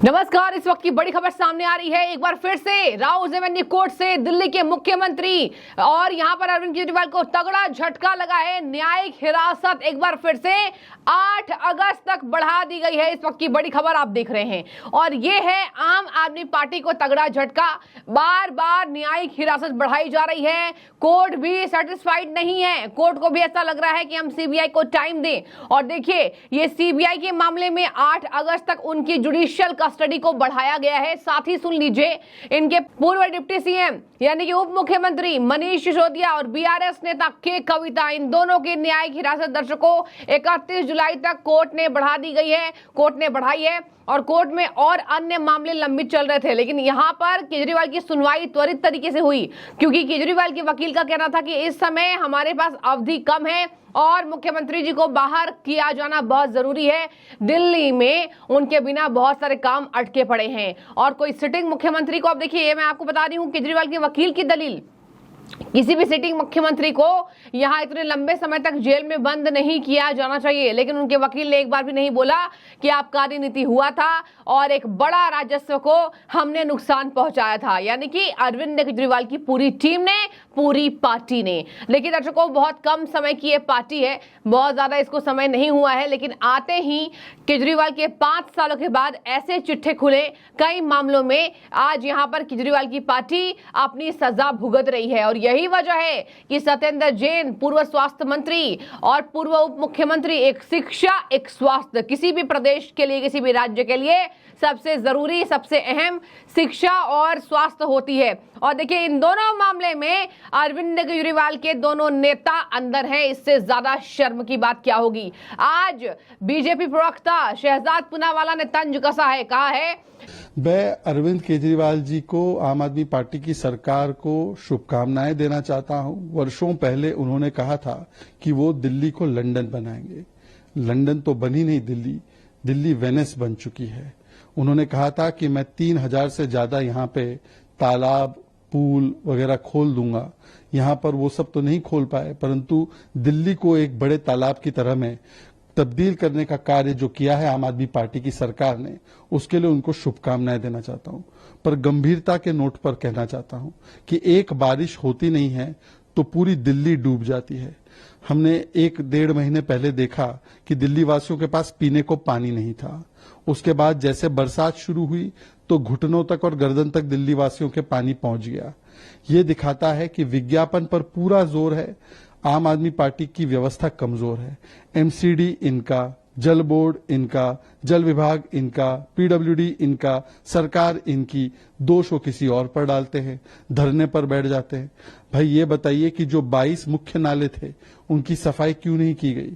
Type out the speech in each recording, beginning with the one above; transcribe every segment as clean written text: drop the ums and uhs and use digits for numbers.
नमस्कार। इस वक्त की बड़ी खबर सामने आ रही है। एक बार फिर से राउज एवेन्यू कोर्ट से दिल्ली के मुख्यमंत्री और यहां पर अरविंद केजरीवाल को तगड़ा झटका लगा है। न्यायिक हिरासत एक बार फिर से 8 अगस्त तक बढ़ा दी गई है। इस वक्त की बड़ी खबर आप देख रहे हैं और ये है आम आदमी पार्टी को तगड़ा झटका। बार बार न्यायिक हिरासत बढ़ाई जा रही है। कोर्ट भी सेटिस्फाइड नहीं है। कोर्ट को भी ऐसा लग रहा है कि हम सीबीआई को टाइम दें। और देखिए, ये सीबीआई के मामले में 8 अगस्त तक उनकी जुडिशियल कस्टडी को बढ़ाया गया है। साथ ही सुन लीजिए, इनके पूर्व डिप्टी सीएम यानी कि उप मुख्यमंत्री मनीष सिसोदिया और बीआरएस नेता के कविता, इन दोनों की न्यायिक हिरासत दर्शकों 31 जुलाई तक कोर्ट ने बढ़ा दी गई है। कोर्ट ने बढ़ाई है और कोर्ट में और अन्य मामले लंबित चल रहे थे, लेकिन यहां पर केजरीवाल की सुनवाई त्वरित तरीके से हुई, क्योंकि केजरीवाल के वकील का कहना था कि इस समय हमारे पास अवधि कम है और मुख्यमंत्री जी को बाहर किया जाना बहुत जरूरी है। दिल्ली में उनके बिना बहुत सारे काम अटके पड़े हैं और कोई सिटिंग मुख्यमंत्री को, अब देखिए, ये मैं आपको बता रही हूं केजरीवाल के वकील की दलील, किसी भी सिटिंग मुख्यमंत्री को यहां इतने लंबे समय तक जेल में बंद नहीं किया जाना चाहिए। लेकिन उनके वकील ने एक बार भी नहीं बोला कि आबकारी नीति हुआ था और एक बड़ा राजस्व को हमने नुकसान पहुंचाया था, यानी कि अरविंद केजरीवाल की पूरी टीम ने, पूरी पार्टी ने। लेकिन दर्शकों, बहुत कम समय की ये पार्टी है, बहुत ज्यादा इसको समय नहीं हुआ है, लेकिन आते ही केजरीवाल के 5 सालों के बाद ऐसे चिट्ठे खुले कई मामलों में। आज यहां पर केजरीवाल की पार्टी अपनी सजा भुगत रही है और यही वजह है कि सत्येंद्र जैन, पूर्व स्वास्थ्य मंत्री और पूर्व उप मुख्यमंत्री, एक शिक्षा, एक स्वास्थ्य, किसी भी प्रदेश के लिए, किसी भी राज्य के लिए सबसे जरूरी, सबसे अहम शिक्षा और स्वास्थ्य होती है। और देखिए, इन दोनों मामले में अरविंद केजरीवाल के दोनों नेता अंदर हैं। इससे ज्यादा शर्म की बात क्या होगी। आज बीजेपी प्रवक्ता शहजाद पूनावाला ने तंज कसा है, कहा है, मैं अरविंद केजरीवाल जी को, आम आदमी पार्टी की सरकार को शुभकामनाएं देना चाहता हूं। वर्षों पहले उन्होंने कहा था कि वो दिल्ली को लंदन बनाएंगे। लंदन तो बनी नहीं दिल्ली वेनिस बन चुकी है। उन्होंने कहा था कि मैं 3000 से ज्यादा यहाँ पे तालाब, पूल वगैरह खोल दूंगा। यहाँ पर वो सब तो नहीं खोल पाए, परंतु दिल्ली को एक बड़े तालाब की तरह में तब्दील करने का कार्य जो किया है आम आदमी पार्टी की सरकार ने, उसके लिए उनको शुभकामनाएं देना चाहता हूं। पर गंभीरता के नोट पर कहना चाहता हूं कि एक बारिश होती नहीं है तो पूरी दिल्ली डूब जाती है। हमने 1-1.5 महीने पहले देखा कि दिल्ली वासियों के पास पीने को पानी नहीं था। उसके बाद जैसे बरसात शुरू हुई तो घुटनों तक और गर्दन तक दिल्ली वासियों के पानी पहुंच गया। ये दिखाता है कि विज्ञापन पर पूरा जोर है, आम आदमी पार्टी की व्यवस्था कमजोर है। एमसीडी इनका, जल बोर्ड इनका, जल विभाग इनका, पीडब्ल्यूडी इनका, सरकार इनकी, दोष वो किसी और पर डालते हैं, धरने पर बैठ जाते हैं। भाई ये बताइए कि जो 22 मुख्य नाले थे उनकी सफाई क्यों नहीं की गई?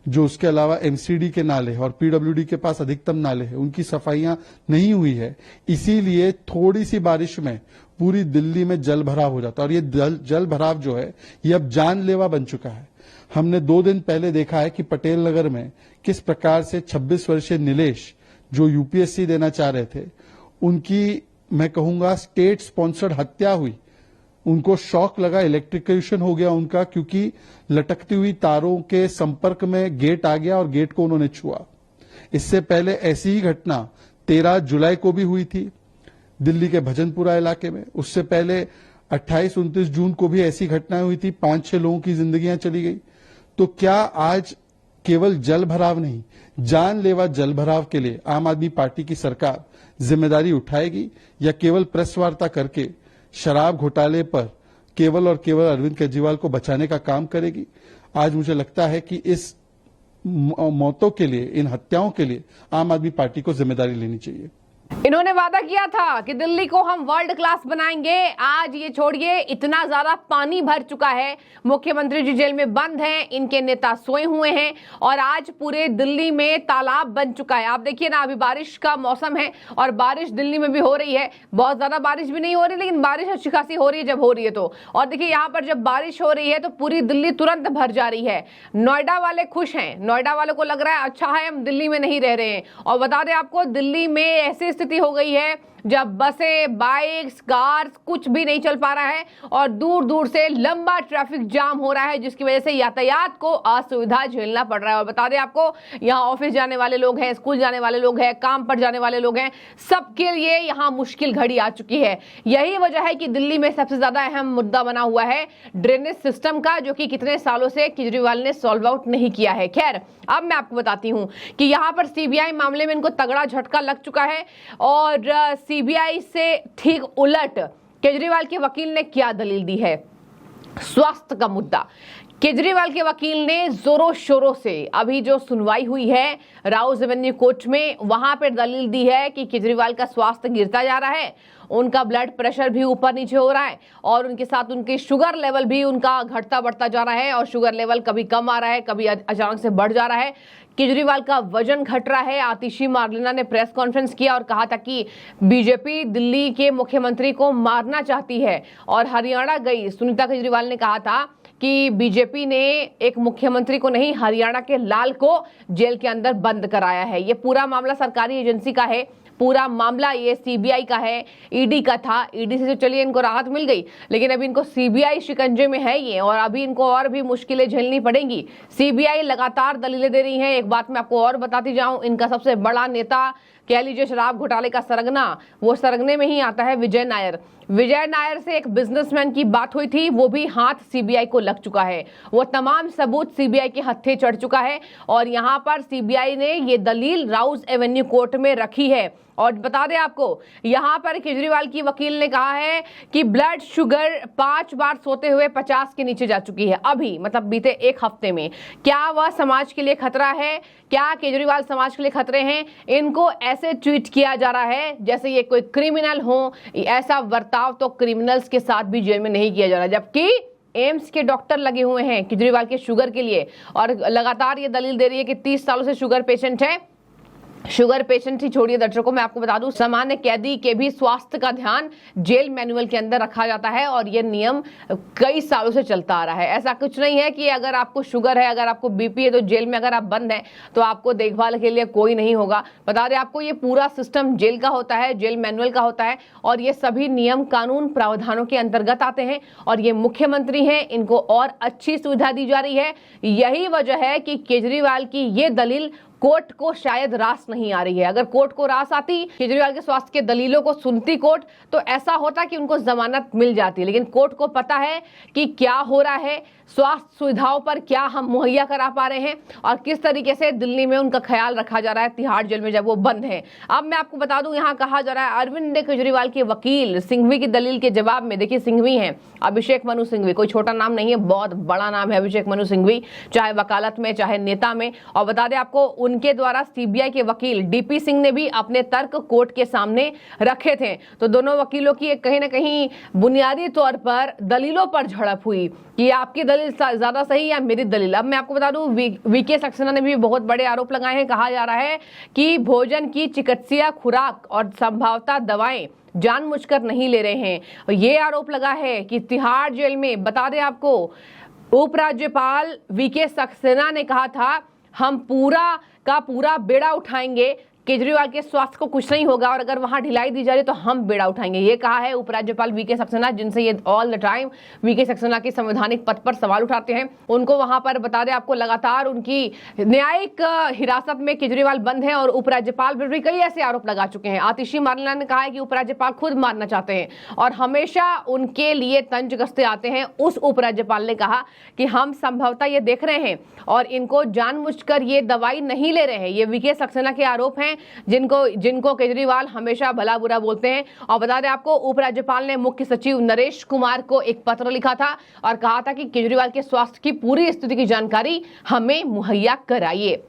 जो उसके अलावा एमसीडी के नाले और पीडब्ल्यूडी के पास अधिकतम नाले हैं, उनकी सफाइयां नहीं हुई है। इसीलिए थोड़ी सी बारिश में पूरी दिल्ली में जल भराव हो जाता है और ये जल भराव जो है ये अब जानलेवा बन चुका है। हमने 2 दिन पहले देखा है कि पटेल नगर में किस प्रकार से 26 वर्षीय नीलेश, जो यूपीएससी देना चाह रहे थे, उनकी, मैं कहूंगा, स्टेट स्पॉन्सर्ड हत्या हुई। उनको शॉक लगा, इलेक्ट्रिक्यूशन हो गया उनका, क्योंकि लटकती हुई तारों के संपर्क में गेट आ गया और गेट को उन्होंने छुआ। इससे पहले ऐसी ही घटना 13 जुलाई को भी हुई थी दिल्ली के भजनपुरा इलाके में। उससे पहले 28-29 जून को भी ऐसी घटनाएं हुई थी, 5-6 लोगों की जिंदगियां चली गई। तो क्या आज केवल जल भराव नहीं, जानलेवा जल भराव के लिए आम आदमी पार्टी की सरकार जिम्मेदारी उठाएगी, या केवल प्रेस वार्ता करके शराब घोटाले पर केवल और केवल अरविंद केजरीवाल को बचाने का काम करेगी? आज मुझे लगता है कि इस मौतों के लिए, इन हत्याओं के लिए आम आदमी पार्टी को जिम्मेदारी लेनी चाहिए। इन्होंने वादा किया था कि दिल्ली को हम वर्ल्ड क्लास बनाएंगे। आज ये छोड़िए, इतना ज्यादा पानी भर चुका है, मुख्यमंत्री जी जेल में बंद हैं, इनके नेता सोए हुए हैं और आज पूरे दिल्ली में तालाब बन चुका है। आप देखिए ना, अभी बारिश का मौसम है और बारिश दिल्ली में भी हो रही है। बहुत ज्यादा बारिश भी नहीं हो रही, लेकिन बारिश अच्छी खासी हो रही है जब हो रही है तो। और देखिए, यहाँ पर जब बारिश हो रही है तो पूरी दिल्ली तुरंत भर जा रही है। नोएडा वाले खुश हैं, नोएडा वालों को लग रहा है अच्छा है हम दिल्ली में नहीं रह रहे हैं। और बता दें आपको, दिल्ली में ऐसी स्थिति हो गई है जब बसें, बाइक्स, कार्स कुछ भी नहीं चल पा रहा है और दूर दूर से लंबा ट्रैफिक जाम हो रहा है, जिसकी वजह से यातायात को असुविधा झेलना पड़ रहा है। और बता दें आपको, यहाँ ऑफिस जाने वाले लोग हैं, स्कूल जाने वाले लोग हैं, काम पर जाने वाले लोग हैं, सबके लिए यहाँ मुश्किल घड़ी आ चुकी है। यही वजह है कि दिल्ली में सबसे ज्यादा अहम मुद्दा बना हुआ है ड्रेनेज सिस्टम का, जो कि कितने सालों से केजरीवाल ने सॉल्व आउट नहीं किया है। खैर, अब मैं आपको बताती हूं कि यहां पर सीबीआई मामले में इनको तगड़ा झटका लग चुका है और सीबीआई से ठीक उलट केजरीवाल के वकील ने क्या दलील दी है। स्वास्थ्य का मुद्दा, केजरीवाल के वकील ने जोरों शोरों से अभी जो सुनवाई हुई है राउज एवेन्यू कोर्ट में, वहां पर दलील दी है कि केजरीवाल का स्वास्थ्य गिरता जा रहा है, उनका ब्लड प्रेशर भी ऊपर नीचे हो रहा है और उनके साथ उनकी शुगर लेवल भी उनका घटता बढ़ता जा रहा है और शुगर लेवल कभी कम आ रहा है, कभी अचानक से बढ़ जा रहा है। केजरीवाल का वजन घट रहा है। आतिशी मार्लेना ने प्रेस कॉन्फ्रेंस किया और कहा था कि बीजेपी दिल्ली के मुख्यमंत्री को मारना चाहती है और हरियाणा गई सुनीता केजरीवाल ने कहा था कि बीजेपी ने एक मुख्यमंत्री को नहीं, हरियाणा के लाल को जेल के अंदर बंद कराया है। ये पूरा मामला सरकारी एजेंसी का है, पूरा मामला ये सीबीआई का है, ईडी का था। ईडी से तो चलिए इनको राहत मिल गई, लेकिन अभी इनको सीबीआई शिकंजे में है ये और अभी इनको और भी मुश्किलें झेलनी पड़ेंगी। सीबीआई लगातार दलीलें दे रही है। एक बात मैं आपको और बताती जाऊं, इनका सबसे बड़ा नेता, कह लीजिए शराब घोटाले का सरगना, वो सरगने में ही आता है विजय नायर। विजय नायर से एक बिजनेसमैन की बात हुई थी, वो भी हाथ सीबीआई को लग चुका है। वो तमाम सबूत सीबीआई के हत्थे चढ़ चुका है और यहाँ पर सीबीआई ने ये दलील राउज एवेन्यू कोर्ट में रखी है। और बता दें आपको, यहाँ पर केजरीवाल की वकील ने कहा है कि ब्लड शुगर 5 बार सोते हुए 50 के नीचे जा चुकी है अभी, मतलब बीते एक हफ्ते में। क्या वह समाज के लिए खतरा है? क्या केजरीवाल समाज के लिए खतरे हैं? इनको ऐसे ट्वीट किया जा रहा है जैसे ये कोई क्रिमिनल हो। ऐसा बर्ताव तो क्रिमिनल्स के साथ भी जेल में नहीं किया जा रहा, जबकि एम्स के डॉक्टर लगे हुए हैं केजरीवाल के शुगर के लिए और लगातार ये दलील दे रही है कि 30 सालों से शुगर पेशेंट है। शुगर पेशेंट ही छोड़िए दर्शकों, मैं आपको बता दूं, सामान्य कैदी के भी स्वास्थ्य का ध्यान जेल मैनुअल के अंदर रखा जाता है और ये नियम कई सालों से चलता आ रहा है। ऐसा कुछ नहीं है कि अगर आपको शुगर है, अगर आपको बीपी है, तो जेल में अगर आप बंद हैं तो आपको देखभाल के लिए कोई नहीं होगा। बता दें आपको, ये पूरा सिस्टम जेल का होता है, जेल मैनुअल का होता है और ये सभी नियम कानून प्रावधानों के अंतर्गत आते हैं और ये मुख्यमंत्री हैं, इनको और अच्छी सुविधा दी जा रही है। यही वजह है कि केजरीवाल की ये दलील कोर्ट को शायद रास नहीं आ रही है। अगर कोर्ट को रास आती, केजरीवाल के स्वास्थ्य के दलीलों को सुनती कोर्ट, तो ऐसा होता कि उनको जमानत मिल जाती। लेकिन कोर्ट को पता है कि क्या हो रहा है, स्वास्थ्य सुविधाओं पर क्या हम मुहैया करा पा रहे हैं और किस तरीके से दिल्ली में उनका ख्याल रखा जा रहा है तिहाड़ जेल में जब वो बंद है। अब मैं आपको बता दूं, यहाँ कहा जा रहा है अरविंद केजरीवाल के वकील सिंघवी की दलील के जवाब में, देखिए सिंघवी हैं अभिषेक मनु सिंघवी, कोई छोटा नाम नहीं है, बहुत बड़ा नाम है अभिषेक मनु सिंघवी, चाहे वकालत में चाहे नेता में। और बता दें आपको, उनके द्वारा सीबीआई के वकील डीपी सिंह ने भी अपने तर्क कोर्ट के सामने रखे थे। तो दोनों वकीलों की कहीं ना कहीं बुनियादी तौर पर दलीलों पर झड़प हुई कि आपकी दलील ज्यादा सही या मेरी दलील। अब मैं आपको बता दूं, वीके सक्सेना ने भी बहुत बड़े आरोप लगाए हैं। कहा जा रहा है कि भोजन की चिकित्सीय खुराक और संभावतः दवाएं जानबूझकर नहीं ले रहे हैं। ये आरोप लगा है कि तिहाड़ जेल में, बता दें आपको, उपराज्यपाल वीके सक्सेना ने कहा था हम पूरा का पूरा बेड़ा उठाएंगे, केजरीवाल के स्वास्थ्य को कुछ नहीं होगा और अगर वहां ढिलाई दी जा रही तो हम बेड़ा उठाएंगे। ये कहा है उपराज्यपाल वीके सक्सेना, जिनसे ये all the time VK Saxena के संवैधानिक पद पर सवाल उठाते हैं। उनको वहां पर बता दें आपको, लगातार उनकी न्यायिक हिरासत में केजरीवाल बंद है और उपराज्यपाल पर भी कई ऐसे आरोप लगा चुके हैं। आतिशी मार्लेना ने कहा है कि उपराज्यपाल खुद मारना चाहते हैं और हमेशा उनके लिए तंज कसते आते हैं। उस उपराज्यपाल ने कहा कि हम संभवतः ये देख रहे हैं और इनको जानबूझकर ये दवाई नहीं ले रहे हैं। ये वीके सक्सेना के आरोप हैं जिनको केजरीवाल हमेशा भला बुरा बोलते हैं। और बता दें आपको, उपराज्यपाल ने मुख्य सचिव नरेश कुमार को एक पत्र लिखा था और कहा था कि केजरीवाल के स्वास्थ्य की पूरी स्थिति की जानकारी हमें मुहैया कराइए।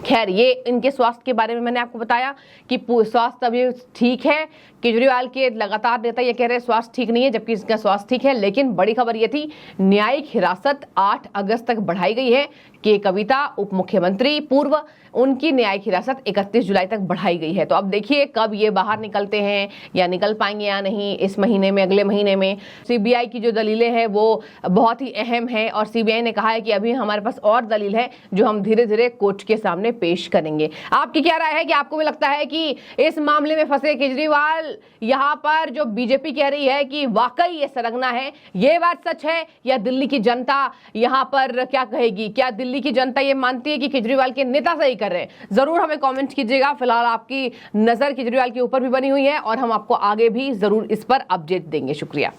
खैर, ये इनके स्वास्थ्य के बारे में मैंने आपको बताया कि स्वास्थ्य अभी ठीक है। केजरीवाल के लगातार नेता ये कह रहे हैं स्वास्थ्य ठीक नहीं है, जबकि इसका स्वास्थ्य ठीक है। लेकिन बड़ी खबर ये थी, न्यायिक हिरासत 8 अगस्त तक बढ़ाई गई है। कि कविता उप मुख्यमंत्री पूर्व, उनकी न्यायिक हिरासत 31 जुलाई तक बढ़ाई गई है। तो अब देखिए कब ये बाहर निकलते हैं या निकल पाएंगे या नहीं, इस महीने में, अगले महीने में। सीबीआई की जो दलीलें हैं वो बहुत ही अहम है और सीबीआई ने कहा है कि अभी हमारे पास और दलील है जो हम धीरे धीरे कोर्ट के सामने पेश करेंगे। आपकी क्या राय है कि आपको भी लगता है कि इस मामले में फंसे केजरीवाल, यहाँ पर जो बीजेपी कह रही है कि वाकई ये सरगना है, ये बात सच है, या दिल्ली की जनता यहाँ पर क्या कहेगी? क्या दिल्ली की जनता ये मानती है कि केजरीवाल के नेता सही कर रहे हैं? जरूर हमें कमेंट कीजिएगा। फिलहाल आपकी नजर केजरीवाल के ऊपर भी बनी हुई है और हम आपको आगे भी जरूर इस पर अपडेट देंगे। शुक्रिया।